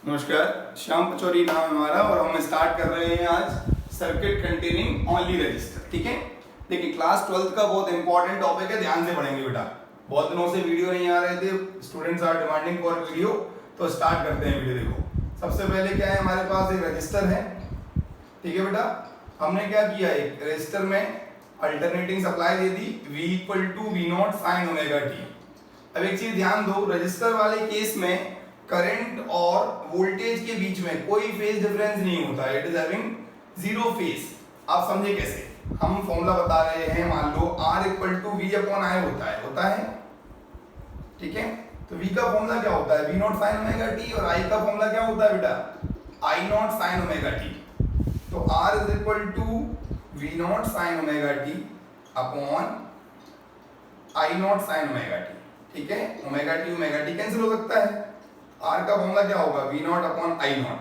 नमस्कार, श्याम पचौरी नाम है हमारा और हम स्टार्ट कर रहे हैं आज सर्किट कंटेनिंग ओनली रजिस्टर। ठीक है, देखिए क्लास 12th का बहुत इंपॉर्टेंट टॉपिक है, ध्यान से पढ़ेंगे बेटा। बहुत दिनों से वीडियो नहीं आ रहे थे, students are demanding for video, तो स्टार्ट करते हैं वीडियो। देखो सबसे पहले क्या है, हमारे पास एक रजिस्टर है। ठीक है बेटा, हमने क्या किया, एक रजिस्टर में अल्टरनेटिंग सप्लाई दे दी V = V0 sin omega t। अब एक चीज ध्यान दो, रजिस्टर वाले केस में करंट और वोल्टेज के बीच में कोई फेज डिफरेंस नहीं होता है, it is having zero phase. आप समझे कैसे? हम फॉर्मूला बता रहे हैं, मान लो R = V/I होता है। ठीक है, तो V का फॉर्मूला क्या होता है, V0 sin ओमेगा t, और I का फॉर्मूला क्या होता है बेटा, I0 sin ओमेगा t। तो R = V0 sin omega t upon I0 sin omega t। ठीक है, ओमेगा टी कैंसिल हो सकता है। R का फॉर्मूला क्या होगा, V0 अपॉन I0।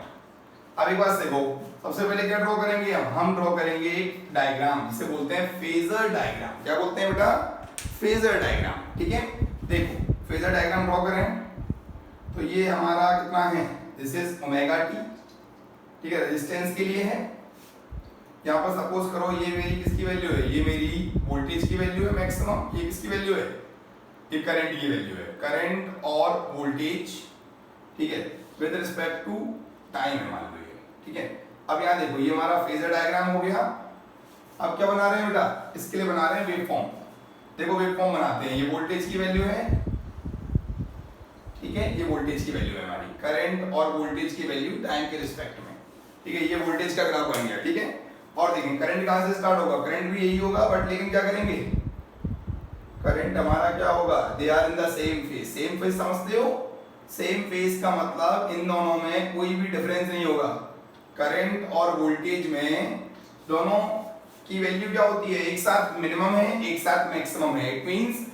अब एक बात देखो, सबसे पहले क्या ड्रॉ करेंगे हम ड्रॉ करेंगे एक डायग्राम, जिसे बोलते हैं फेजर डायग्राम। क्या बोलते हैं बेटा, फेजर डायग्राम। ठीक है, देखो फेजर डायग्राम ड्रॉ करें तो ये हमारा कितना है, दिस इज ओमेगा टी। ठीक है, रेजिस्टेंस के लिए है। यहाँ पर सपोज करो ये मेरी किसकी वैल्यू है, ये मेरी वोल्टेज की वैल्यू है मैक्सिमम, ये किसकी वैल्यू है, ये करंट की वैल्यू है, करंट और वोल्टेज। ठीक है, विद रिस्पेक्ट टू टाइम है मान लो ये। ठीक है, अब यहाँ देखो ये हमारा फेजर डायग्राम हो गया। अब क्या बना रहे हैं बेटा, इसके लिए बना रहे हैं वेवफॉर्म। देखो वेवफॉर्म बनाते हैं, ये वोल्टेज की वैल्यू है। ठीक है, ये वोल्टेज की वैल्यू है हमारी, करंट और वोल्टेज की वैल्यू टाइम के रिस्पेक्ट में। ठीक है, ये वोल्टेज का ग्राफ बन गया। ठीक है, और देखें करंट कहाँ से स्टार्ट होगा, करंट भी यही होगा, बट लेकिन क्या करेंगे, करंट हमारा क्या होगा, they are in the same phase. Same phase समझते हो, सेम फेज का मतलब इन दोनों में कोई भी डिफरेंस नहीं होगा। करंट और वोल्टेज में दोनों की वैल्यू क्या होती है, एक साथ मिनिमम है, एक साथ मैक्सिमम है। इट मींस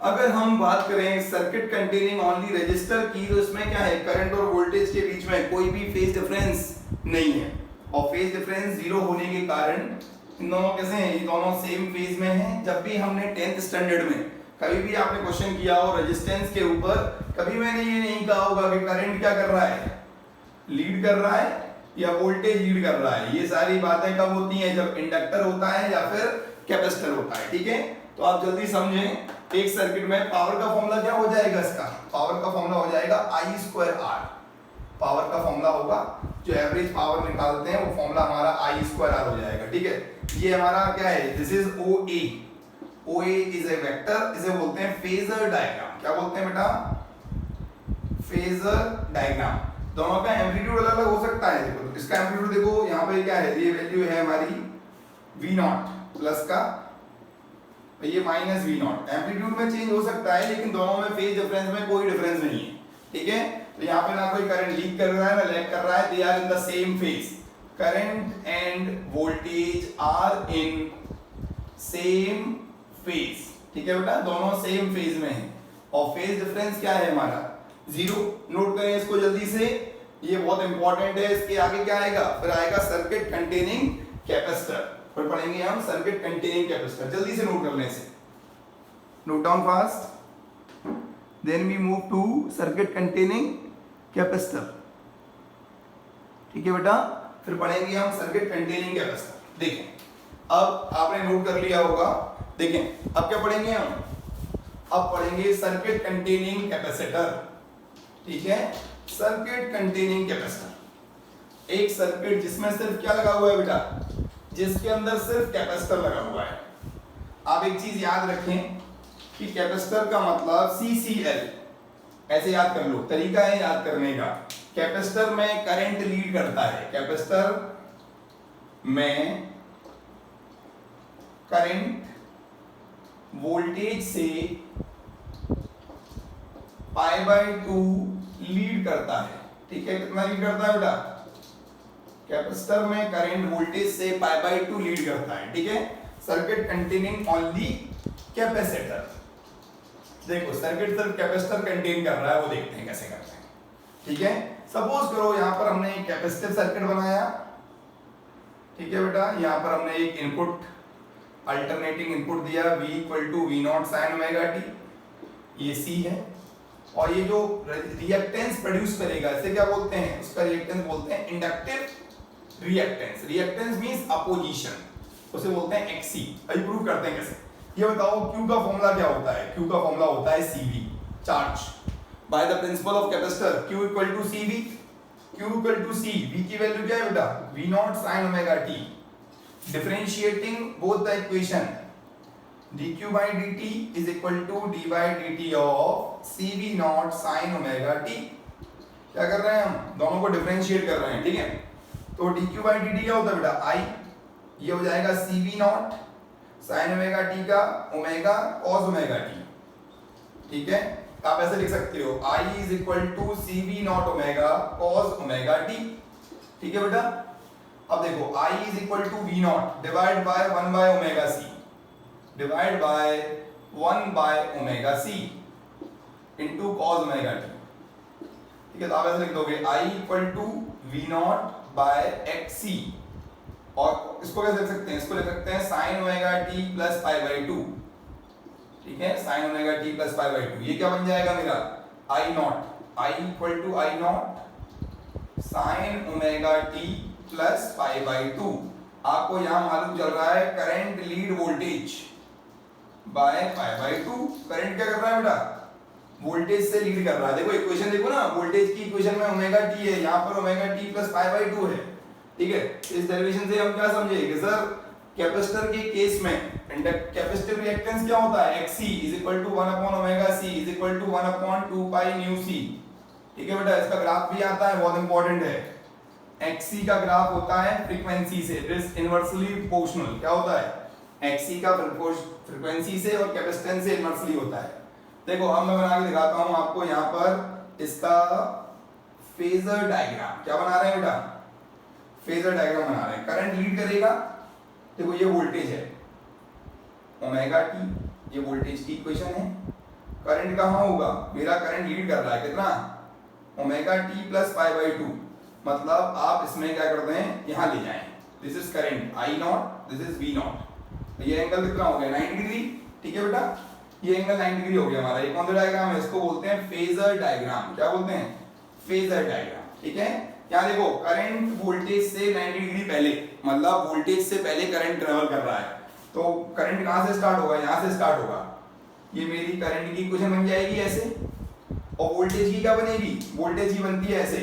अगर हम बात करें सर्किट कंटेनिंग ओनली रजिस्टर की, तो इसमें क्या है, करंट और वोल्टेज के बीच में कोई भी फेज डिफरेंस नहीं है, और फेज डिफरेंस जीरो होने के कारण इन दोनों कैसे हैं, ये दोनों सेम फेज में हैं। जब भी हमने 10th स्टैंडर्ड में कभी भी आपने क्वेश्चन किया हो रेजिस्टेंस के ऊपर, कभी मैंने ये नहीं कहा होगा कि करंट क्या कर रहा है, लीड कर रहा है, या वोल्टेज लीड कर रहा है। ये सारी बातें कब होती हैं, जब इंडक्टर होता है या फिर कैपेसिटर होता है। ठीक है, तो आप जल्दी समझें, एक सर्किट में पावर का फॉर्मूला क्या हो जाएगा, इसका पावर का फॉर्मूला हो जाएगा I²R। पावर का फॉर्मूला होगा, जो एवरेज पावर निकालते हैं वो फॉर्मूला हमारा I²R हो जाएगा। ठीक है, ये हमारा क्या है, this is OA। OA is a vector, इसे बोलते हैं फेजर डायग्राम। क्या बोलते हैं बेटा, फेजर डायग्राम। दोनों का एम्पलीट्यूड अलग अलग हो सकता है। देखो इसका एम्पलीट्यूड देखो, यहाँ पे क्या है, ये वैल्यू है हमारी V0 प्लस का, ये माइनस V0। एम्पलीट्यूड में चेंज हो सकता है, लेकिन दोनों में फेज डिफरेंस में कोई डिफरेंस नहीं है। ठीक है, तो यहाँ पे ना कोई करंट लीक कर रहा है ना लैग कर रहा है, they are in the same phase. Current and voltage are in same phase. ठीक है बेटा, दोनों सेम फेज में है, और फेज डिफरेंस क्या है हमारा, जीरो। नोट करें इसको जल्दी से, ये बहुत इंपॉर्टेंट है। इसके आगे क्या आएगा, फिर आएगा सर्किट कंटेनिंग कैपेसिटर, फिर पढ़ेंगे हम सर्किट कंटेनिंग कैपेसिटर। जल्दी से नोट कर लें इसे, note down fast, then we move to circuit containing capacitor. ठीक है बेटा, फिर पढ़ेंगे हम सर्किट कंटेनिंग कैपेसिटर। देखें अब आपने नोट कर लिया होगा, देखें अब क्या पढ़ेंगे हम, अब पढ़ेंगे सर्किट कंटेनिंग कैपेसिटर। ठीक है, सर्किट कंटेनिंग कैपेसिटर, एक सर्किट जिसमें सिर्फ क्या लगा हुआ है बेटा, जिसके अंदर सिर्फ कैपेसिटर लगा हुआ है। आप एक चीज याद रखें कि कैपेसिटर का मतलब CCL, ऐसे याद कर लो, तरीका है याद करने का। कैपेसिटर में करंट लीड करता है, कैपेसिटर में करंट वोल्टेज से π/2 लीड करता है। ठीक है, कितना लीड करता है बेटा, कैपेसिटर में करंट वोल्टेज से π/2 लीड करता है। ठीक है, सर्किट कंटेनिंग ओनली कैपेसिटर। देखो सर्किट सिर्फ कैपेसिटर कंटेन कर रहा है, वो देखते हैं कैसे करते हैं। ठीक है, सपोज करो यहाँ पर हमने एक कैपेसिटिव सर्किट बनाया। ठीक है बेटा, यहाँ पर हमने एक इनपुट अल्टरनेटिंग इनपुट दिया V = V0 sin omega t, ये C है। और ये जो रिएक्टेंस प्रोड्यूस करेगा इसे क्या बोलते हैं, उसका रिएक्टेंस बोलते हैं inductive reactance. Reactance means opposition, उसे बोलते हैं एक्सी। अभी प्रूव करते हैं कैसे। ये बताओ Q का फॉर्मूला क्या होता है? Q का फॉर्मूला होता है CV, charge by the principle of capacitor. Q equal to CV, Q equal to C, V की वैल्यू क्या है बेटा? V naught sine omega t। Differentiating both the equation, dq by dt is equal to d by dt of CV naught sine omega t। क्या कर रहे हैं हम? दोनों को डिफरेंशिएट कर रहे हैं, ठीक है। तो dq by dt क्या होता है बेटा? I, ये हो जाएगा CV naught sine omega T का ओमेगा कॉस ओमेगा टी, ठीक है। आप ऐसे लिख सकते हो I is equal to CV naught omega cos omega T, ठीक है बेटा। अब देखो I is equal to V naught divide by 1 by omega C, divide by 1 by omega C into cos omega T, ठीक है। तो आप ऐसे लिख दोगे I equal to V naught bye XC, और इसको कैसे लिख सकते हैं? इसको लिख सकते हैं sine omega t plus pi by 2, ठीक है। Sine omega t plus pi by 2, ये क्या बन जाएगा मेरा? I naught, I equal to I naught sine omega t plus pi by 2। आपको यहां मालूम चल रहा है current lead voltage by pi by 2। Current क्या कर रहा है बेटा? वोल्टेज से लीड कर रहा है। देखो इक्वेशन देखो ना, वोल्टेज की इक्वेशन में ओमेगा टी है, यहां पर omega t plus pi by 2 है, ठीक है। इस डेरिवेशन से हम क्या समझेंगे सर? कैपेसिटर के केस में कैपेसिटिव रिएक्टेंस क्या होता है? Xc is equal to 1 upon omega c is equal to 1 upon 2 pi nu c, ठीक है बेटा। इसका ग्राफ भी आता है, बहुत इंपॉर्टेंट है। Xc का ग्राफ होता है फ्रीक्वेंसी से, इट इज इनवर्सली प्रोपोर्शनल। क्या होता है? Xc का फ्रीक्वेंसी से और कैपेसिटेंस से इनवर्सली होता है। देखो अब मैं बना के दिखाता हूं आपको, यहां पर इसका फेजर डायग्राम क्या बना रहे हैं बेटा? फेजर डायग्राम बना रहे हैं। करंट लीड करेगा, देखो ये वोल्टेज है ओमेगा टी, ये वोल्टेज की इक्वेशन है। करंट कहां होगा? मेरा करंट लीड कर रहा है कितना? Omega t plus pi by 2। मतलब आप इसमें क्या करते हैं, यहां ले जाएं। This is current I naught, this is V naught. ये एंगल कितना हो गया? 90 डिग्री, ठीक है बेटा। ये एंगल 90 डिग्री हो गया हमारा। ये कौन सा डायग्राम है? इसको बोलते हैं फेजर डायग्राम। क्या बोलते हैं? फेजर डायग्राम, ठीक है। यहाँ देखो करंट वोल्टेज से 90 डिग्री पहले, मतलब वोल्टेज से पहले करंट ट्रेवल कर रहा है। तो करंट कहां से स्टार्ट होगा? यहां से स्टार्ट होगा। ये मेरी करंट की इक्वेशन बन जाएगी ऐसे, और वोल्टेज की क्या बनेगी? वोल्टेज की बनती है ऐसे,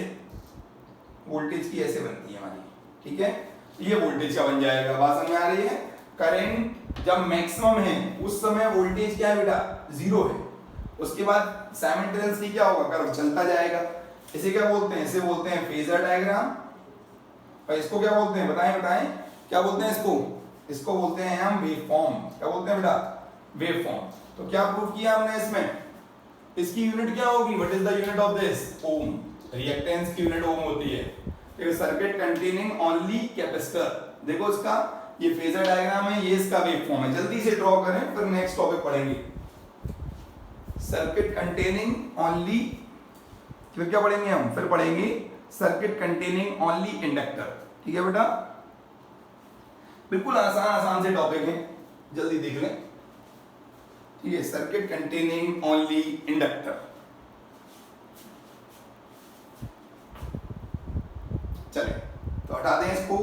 वोल्टेज की ऐसे बनती है हमारी, ठीक है। ये वोल्टेज का बन जाएगा। बात समझ में आ रही है? करंट जब मैक्सिमम है उस समय वोल्टेज क्या है बेटा? 0 है। उसके बाद साइमल्टेनियसली क्या होगा? कर्व चलता जाएगा। इसे क्या बोलते हैं? इसे बोलते हैं फेजर डायग्राम। और इसको क्या बोलते हैं? बताएं क्या बोलते हैं इसको? इसको बोलते हैं हम वेवफॉर्म। क्या बोलते हैं बेटा? वेवफॉर्म। तो क्या प्रूव किया हमने इसमें? इसकी यूनिट क्या होगी? What is the unit of this? Ohm. Reactance की यूनिट ओम होती है। एक सर्किट कंटेनिंग ओनली कैपेसिटर। देखो इसका ये फेजर डायग्राम है, ये इसका वेवफॉर्म है। जल्दी से ड्रॉ करें, फिर नेक्स्ट टॉपिक पढ़ेंगे। सर्किट कंटेनिंग ओनली, फिर क्या पढ़ेंगे हम? फिर पढ़ेंगे सर्किट कंटेनिंग ओनली इंडक्टर, ठीक है बेटा। बिल्कुल आसान से टॉपिक है, जल्दी देख लें, ठीक है। Circuit containing only inductor. चले तो हटा दें इसको।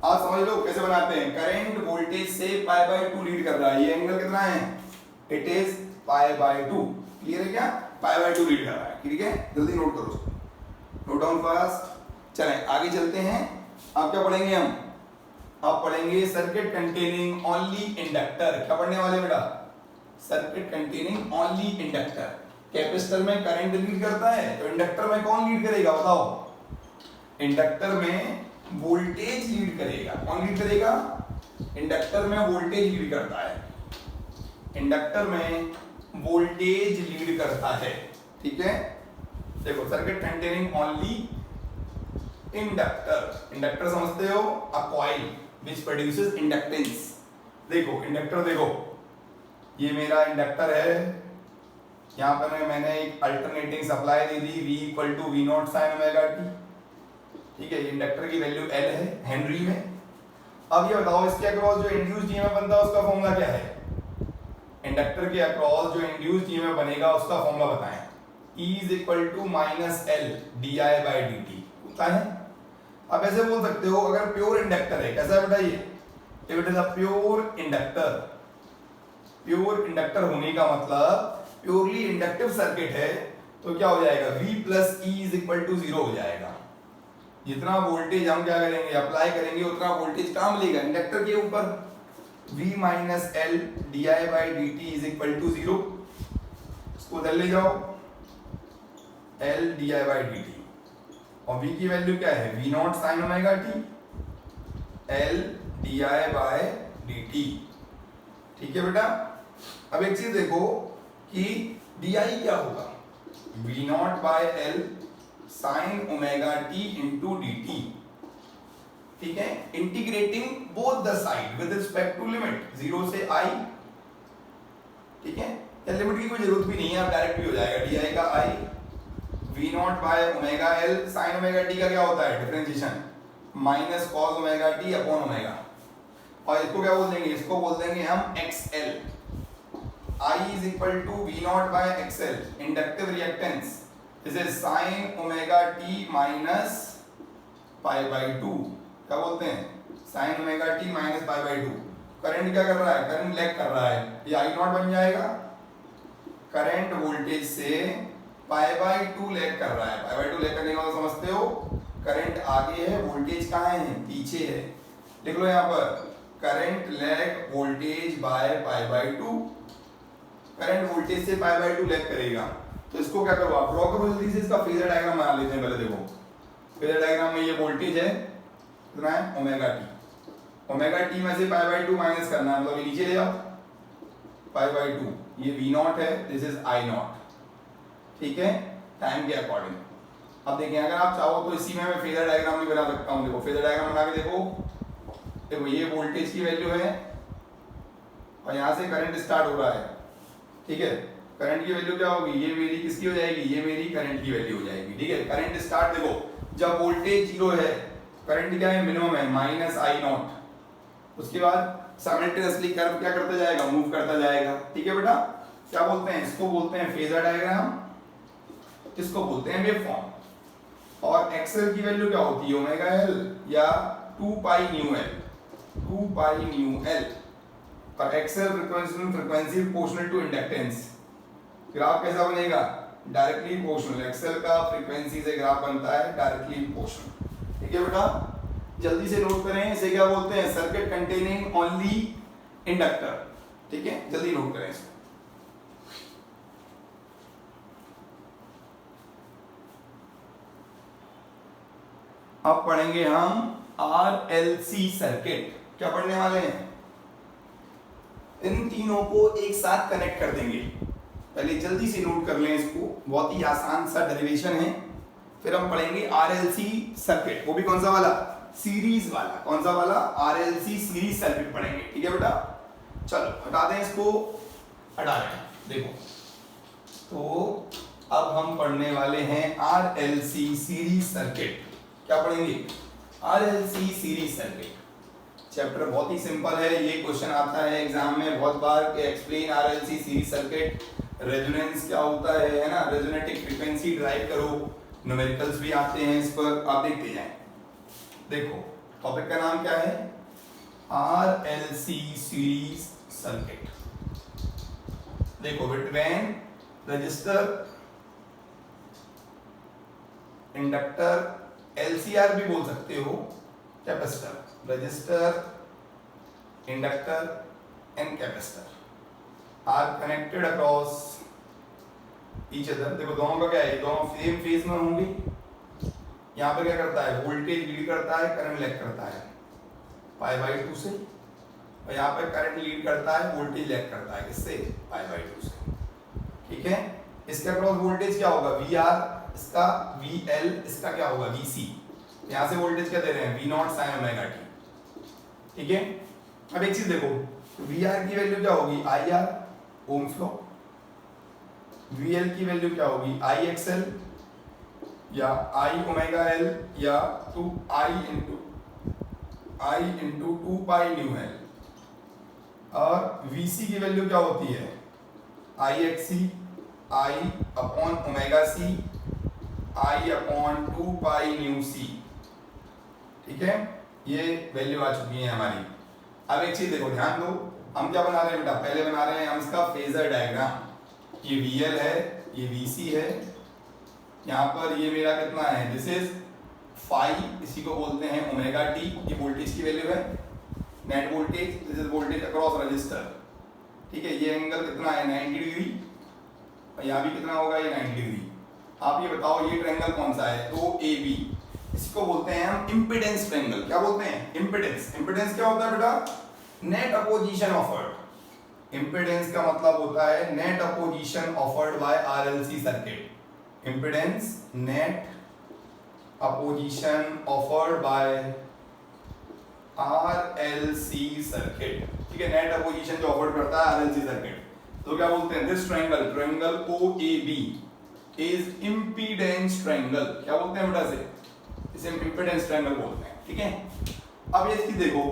आप समझ लो कैसे बनाते हैं। करंट वोल्टेज से पाई बाई 2 लीड कर रहा है। ये एंगल कितना है? It is pi by 2। Clear है क्या? पाई बाई 2 लीड कर रहा है, ठीक है। जल्दी नोट करो उसको, नोट डाउन फास्ट। चलें आगे चलते हैं। अब क्या पढ़ेंगे हम? अब पढ़ेंगे सर्किट कंटेनिंग ओनली इंडक्टर। क्या पढ़ने वाले बेटा? Circuit containing only inductor. Capacitor में करंट लीड करता है, तो इंडक्टर में कौन लीड करेगा बताओ? इंडक्टर में वोल्टेज लीड करेगा। कौन लीड करेगा? इंडक्टर में वोल्टेज लीड करता है। इंडक्टर में वोल्टेज लीड करता है, ठीक है। देखो circuit containing only inductor. Inductor समझते हो? A coil which produces inductance. देखो इंडक्टर, देखो ये मेरा इंडक्टर है। यहाँ पर मैंने एक अल्टरनेटिंग सप्लाई दे दी, V equal to V naught sine omega T, ठीक है। इंडक्टर की वैल्यू L है हेनरी में। अब ये बताओ इसके अक्रॉस जो इंड्यूस्ड ईएमएफ बनता है उसका फॉर्मूला क्या है? इंडक्टर के अक्रॉस जो इंड्यूस्ड ईएमएफ बनेगा उसका फॉर्मूला बताएं। E is equal to minus L D I by D T होता है। अब ऐसे बोल सकते हो अगर प्योर इंडक्टर है, कैसा है बेटा ये, if it is a pure inductor, pure inductor होने का मतलब प्योरली इंडक्टिव सर्किट है, तो क्या हो जाएगा V plus E is equal to 0 हो जाएगा। जितना वोल्टेज हम क्या करेंगे अप्लाई करेंगे उतना वोल्टेज कहाँ मिलेगा इंडक्टर के ऊपर। V minus L D I by D T is equal to 0, इसको उधर ले जाओ L D I by D T, और V की वैल्यू क्या है V naught sine omega T L D I by D T. ठीक है बेटा। अब एक चीज देखो कि डी आई क्या होगा V naught by L sine omega T into D T. ठीक है, integrating both the side with respect to limit 0 से I। ठीक है, या लिमिट की कोई जरूरत भी नहीं है, आप डायरेक्ट भी हो जाएगा डी आई का I V naught by omega L sine omega T का क्या होता है differentiation minus cos omega T upon omega, और इसको क्या बोल देंगे, इसको बोल देंगे हम XL। I is equal to V naught by XL, inductive reactance. This is sin omega t minus pi by 2। क्या बोलते हैं sin omega t minus pi by 2। Current क्या कर रहा है, करंट लैग कर रहा है, ये I नॉट बन जाएगा, करंट वोल्टेज से पाई बाई 2 लैग कर रहा है। पाई बाई 2 लैग करने का मतलब समझते हो, करंट आगे है वोल्टेज कहाँ है पीछे है। लिख लो यहाँ पर current lag voltage by pi by 2, current voltage से पाई बाई 2 लैग करेगा। तो इसको क्या करो आप ड्रॉ करो जल्दी से, इसका फेजर डायग्राम बना लेते हैं। पहले देखो फेजर डायग्राम में ये वोल्टेज है कितना है ओमेगा टी, ओमेगा टी में से पाई बाई 2 माइनस करना है, मतलब ये नीचे ले जाओ पाई बाई 2, ये V नॉट है, दिस इज I नॉट। ठीक है, टाइम के अकॉर्डिंग। अब देखिए अगर आप चाहो तो इसी में मैं फेजर डायग्राम भी बना सकता हूँ। देखो फेजर डायग्राम बना के देखो, देखो ये वोल्टेज की वैल्यू है और यहाँ से करंट स्टार्ट हो रहा है। ठीक है, करंट की वैल्यू क्या होगी, ये मेरी किसकी हो जाएगी, ये मेरी करंट की वैल्यू हो जाएगी। ठीक है, करंट स्टार्ट देखो जब वोल्टेज 0 है, करंट क्या है मिनिमम है माइनस I नॉट, उसके बाद साइमल्टेनियसली कर्व क्या करता जाएगा, मूव करता जाएगा। ठीक है बेटा, क्या बोलते हैं इसको, बोलते हैं फेजर डायग्राम, इसको बोलते हैं वेवफॉर्म। और एक्सएल की वैल्यू क्या होती है ओमेगा एल या 2 pi nu L, 2 pi nu L, और XL frequency proportional to inductance. Graph कैसा बनेगा, डायरेक्टली प्रोपोर्शनल, एक्सएल का फ्रीक्वेंसी से ग्राफ बनता है डायरेक्टली प्रोपोर्शनल। ठीक है बेटा, जल्दी से नोट करें, इसे क्या बोलते हैं सर्किट कंटेनिंग ओनली इंडक्टर। ठीक है, जल्दी नोट करें इसको। अब पढ़ेंगे हम RLC सर्किट। क्या पढ़ने वाले हैं, इन तीनों को एक साथ कनेक्ट कर देंगे। पहले जल्दी से नोट कर लें इसको, बहुत ही आसान सा डेरिवेशन है। फिर हम पढ़ेंगे RLC सर्किट, वो भी कौन सा वाला, सीरीज वाला। कौन सा वाला, RLC सीरीज सर्किट पढ़ेंगे। ठीक है बेटा, चलो हटा दें इसको, हटा दें। देखो तो अब हम पढ़ने वाले हैं RLC सीरीज सर्किट। क्या पढ़ेंगे, RLC सीरीज सर्किट। चैप्टर बहुत ही सिंपल है, ये क्वेश्चन आता है एग्जाम में बहुत बार कि explain RLC series circuit, resonance क्या होता है ना, रेजोनेटिक फ्रीक्वेंसी ड्राइव करो, न्यूमेरिकल्स भी आते हैं इस पर, आप देखते जाएं। देखो टॉपिक का नाम क्या है, RLC सीरीज सर्किट। देखो बिटवीन रजिस्टर, इंडक्टर, LCR भी बोल सकते हो, capacitor, resistor, inductor and capacitor are connected across each other. देखो दोनों का क्या है, दोनों सेम फेज में होंगे। यहाँ पे क्या करता है, वोल्टेज लीड करता है, करंट लैग करता है पाई बाई 2 से, और यहाँ पे करंट लीड करता है, वोल्टेज लैग करता है किससे, पाई बाई 2 से। ठीक है, इसके अक्रॉस वोल्टेज क्या होगा VR, इसका VL, इसका क्या होगा VC। यहाँ से वोल्टेज क्या दे रहे हैं, V naught sine omega T. ठीक है, अब एक चीज देखो, VR की वैल्यू क्या होगी IR, ओम्स लॉ। VL की वैल्यू क्या होगी IXL या I ओमेगा L या 2I into 2 pi new L। और VC की वैल्यू क्या होती है IXC I upon omega C I upon 2 pi nu C। ठीक है, ये वैल्यू आ चुकी है हमारी। अब एक चीज देखो, ध्यान दो, हम क्या बना रहे हैं बेटा, पहले बना रहे हैं हम इसका फेजर डायग्राम। ये VL है, ये VC है, यहाँ पर ये मेरा कितना है, दिस इज फाई, इसी को बोलते हैं ओमेगा T, ये वोल्टेज की वैल्यू है, net voltage, this is voltage across register. ठीक है, ये एंगल कितना है 90 डिग्री, और यहाँ भी कितना होगा ये 90 डिग्री। आप ये बताओ ये ट्रायंगल कौन सा है, तो AB, इसको बोलते हैं हम इम्पीडेंस ट्रायंगल। क्या बोलते हैं, इम्पीडेंस। इम्पीडेंस क्या होता है बेटा, नेट अपोजिशन ऑफर्ड। इम्पीडेंस का मतलब होता है net opposition offered by RLC circuit. Impedance net opposition offered by RLC circuit. ठीक है, नेट अपोजिशन जो ऑफर्ड करता है RLC सर्किट, तो क्या बोलते हैं, this triangle, triangle OAB is impedance triangle. क्या बोलते हैं बेटा इसे इम्पीडेंस ट्रायंगल बोलते हैं। ठीक है, अब ये चीज देखो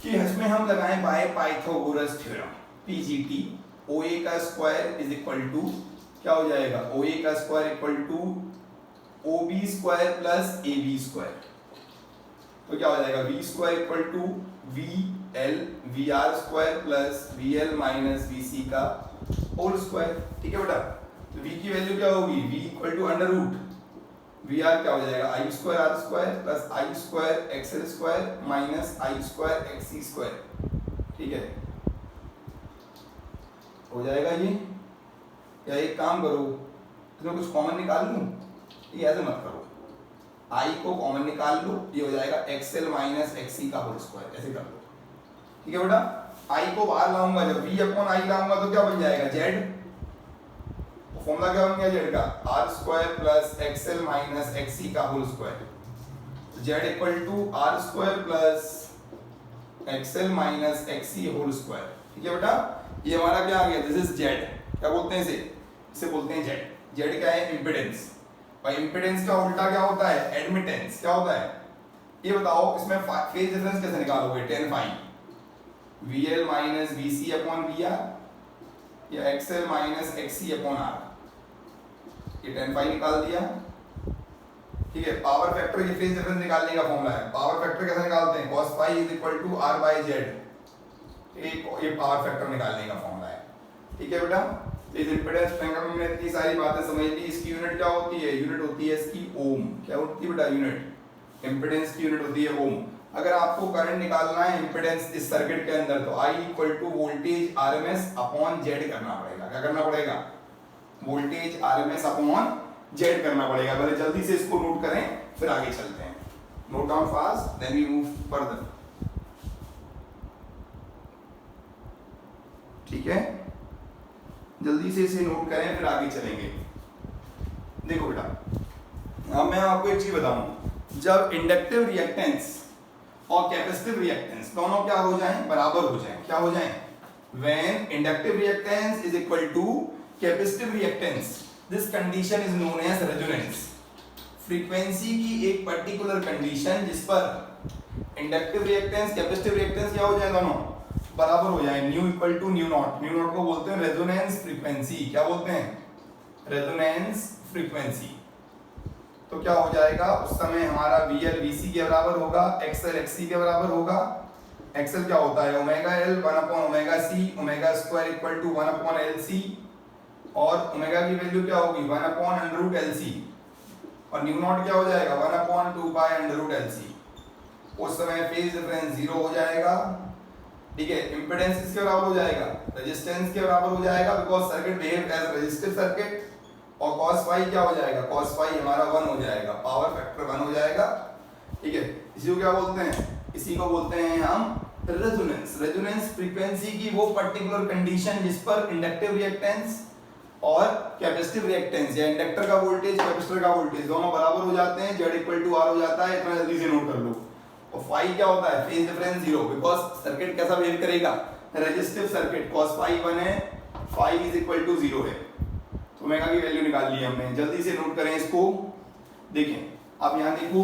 कि इसमें हम लगाएं by Pythagoras theorem, PGT, OA का स्क्वायर इज इक्वल टू क्या हो जाएगा, OA का square equal to OB square plus AB square. तो क्या हो जाएगा, V square equal to VL VR square plus VL minus VC का होल स्क्वायर। ठीक है बेटा, तो V की वैल्यू क्या होगी, V equal to under root VR क्या हो जाएगा, I square R square plus I square XL square minus I square XC square. ठीक है, हो जाएगा ये। या एक काम करो, इसमें कुछ कॉमन निकाल लूं, ये ऐसे मत करो, I को कॉमन निकाल लो, ये हो जाएगा XL माइनस XC का होल स्क्वायर, ऐसे कर लो। ठीक है बेटा, I को बाहर लाऊंगा, जब V अपॉन I लाऊंगा तो क्या बन जाएगा, Z। फॉर्मूला क्या बन गया Z का, R square plus XL minus XC का whole square. Z equal to R square plus XL minus XC whole square. ठीक है बेटा, ये हमारा क्या आ गया, दिस इज Z। क्या बोलते हैं इसे बोलते हैं Z। Z क्या है, इम्पीडेंस। भाई इम्पीडेंस का उल्टा क्या होता है, एडमिटेंस। क्या होता है ये बताओ, इसमें फेज डिफरेंस कैसे निकालोगे, tan phi VL minus VC upon VR या XL minus XC upon R। ये tan फाई निकाल दिया। ठीक है, पावर फैक्टर, ये फेज डिफरेंस निकालने का फॉर्मूला है। पावर फैक्टर कैसे निकालते हैं, cos phi is equal to R by Z। ये पावर फैक्टर निकालने का फॉर्मूला है। ठीक है बेटा, इस इम्पीडेंस ट्रायंगल में हमने इतनी सारी बातें समझ ली। इसकी यूनिट क्या होती है, यूनिट होती है इसकी ओम। क्या होती है बेटा, यूनिट, इम्पीडेंस की यूनिट होती है ओम। अगर आपको करंट निकालना है इम्पीडेंस इस सर्किट के अंदर, तो I equal to voltage RMS upon Z करना पड़ेगा। क्या करना पड़ेगा, वोल्टेज RMS अपॉन Z करना पड़ेगा। पहले जल्दी से इसको नोट करें, फिर आगे चलते हैं। Note down fast, then we move further. ठीक है, जल्दी से इसे नोट करें, फिर आगे चलेंगे। देखो बेटा, अब मैं आपको एक चीज बताऊं, जब इंडक्टिव रिएक्टेंस और कैपेसिटिव रिएक्टेंस दोनों क्या हो जाएं, बराबर हो जाएं। क्या हो जाएं, when inductive reactance is equal to capacitive reactance, this condition is known as resonance. Frequency की एक पर्टिकुलर कंडीशन जिस पर इंडक्टिव रिएक्टेंस कैपेसिटिव रिएक्टेंस क्या हो जाए, दोनों बराबर हो जाए, nu equal to nu naught. Nu naught को बोलते हैं रेजोनेंस फ्रीक्वेंसी। क्या बोलते हैं, रेजोनेंस फ्रीक्वेंसी। तो क्या हो जाएगा, उस समय हमारा VL VC के बराबर होगा, XL XC के बराबर होगा। XL क्या होता है, omega L 1 upon omega C, omega square equal to 1 upon LC, और ओमेगा की वैल्यू क्या होगी, 1 अपॉन अंडर रूट LC, और न्यू नॉट क्या हो जाएगा, 1 upon 2 pi under root LC। उस समय फेज डिफरेंस 0 हो जाएगा। ठीक है, इंपेडेंस किसके बराबर हो जाएगा, रेजिस्टेंस के बराबर हो जाएगा, because circuit behave as resistive circuit. और cos फाई क्या हो जाएगा, cos फाई हमारा 1 हो जाएगा, पावर फैक्टर 1 हो जाएगा। ठीक है, इसी को क्या बोलते हैं, इसी को बोलते हैं हम रेजोनेंस। रेजोनेंस फ्रीक्वेंसी की वो पर्टिकुलर कंडीशन जिस पर इंडक्टिव रिएक्टेंस और कैपेसिटिव रिएक्टेंस या इंडक्टर का वोल्टेज कैपेसिटर का वोल्टेज दोनों बराबर हो जाते हैं, Z इक्वल टू R हो जाता है। इतना जल्दी से नोट कर लो। और फाई क्या होता है, फेज डिफरेंस 0, बिकॉज सर्किट कैसा बिहेव करेगा, रेजिस्टिव सर्किट। cos फाई 1 है, फाई इज इक्वल टू 0 है, तो ओमेगा की वैल्यू निकाल ली हमने। जल्दी से नोट करें इसको। देखें आप यहाँ देखो,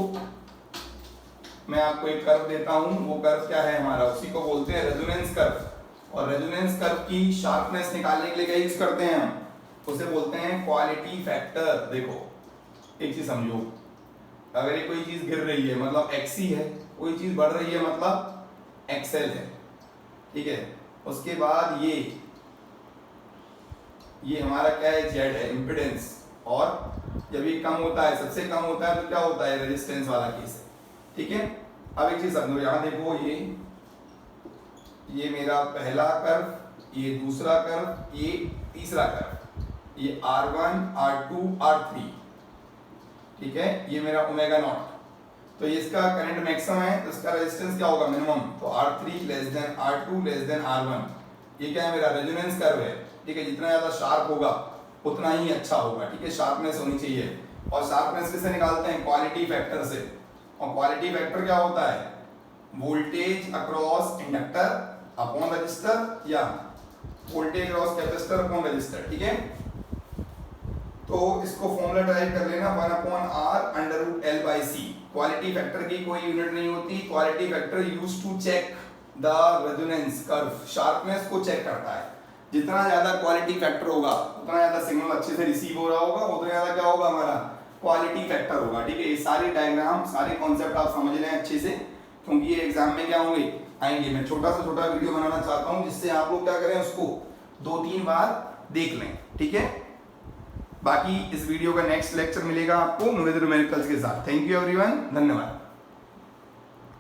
मैं आपको एक कर्व देता हूं, वो कर्व क्या है हमारा, उसी को बोलते हैं रेजोनेंस कर्व। और रेजोनेंस कर्व की शार्पनेस निकालने के लिए क्या यूज करते हैं हम, उसे बोलते हैं क्वालिटी फैक्टर। देखो एक चीज समझो, अगर ये कोई चीज गिर रही है मतलब XC है, कोई चीज बढ़ रही है मतलब XL है, ठीक है। उसके बाद ये हमारा क्या है, Z है, इम्पिडेंस। और जब ये कम होता है, सबसे कम होता है तो क्या होता है, रेजिस्टेंस वाला केस है, ठीक है। अब एक चीज समझो, यहाँ देखो ये मेरा पहला कर्व, ये दूसरा कर्व, ये तीसरा कर्व, ये R1 R2 R3, ठीक है। ये मेरा ओमेगा नॉट, तो ये इसका करंट मैक्सिमम है तो इसका रेजिस्टेंस क्या होगा, मिनिमम। तो R3 less than R2 less than R1, ये क्या है, मेरा रेजोनेंस कर्व है, ठीक है। जितना ज्यादा शार्प होगा उतना ही अच्छा होगा, ठीक है। शार्पनेस होनी चाहिए, और शार्पनेस किससे निकालते हैं, क्वालिटी फैक्टर से। और क्वालिटी फैक्टर क्या होता है, voltage across inductor upon resistor, या voltage across capacitor upon resistor, ठीक है। तो इसको फॉर्मूला टाइप कर लेना, 1/r√L/c। क्वालिटी फैक्टर की कोई यूनिट नहीं होती, quality factor used to check the resonance curve, sharpness को चेक करता है। जितना ज्यादा क्वालिटी फैक्टर होगा उतना ज्यादा सिग्नल अच्छे से रिसीव हो रहा होगा, उतना ज्यादा क्या होगा, हमारा क्वालिटी फैक्टर होगा, ठीक है। ये सारे डायग्राम, सारे कॉन्सेप्ट आप समझ लें अच्छे से, क्योंकि ये एग्जाम में क्या होंगे, आएंगे। मैं छोटा से छोटा वीडियो बनाना चाहता हूँ जिससे आप लोग क्या करें, उसको 2-3 बार देख लें, ठीक है। बाकी इस वीडियो का नेक्स्ट लेक्चर मिलेगा आपको न्यूमेरिकल्स के साथ। थैंक यू एवरीवन, धन्यवाद।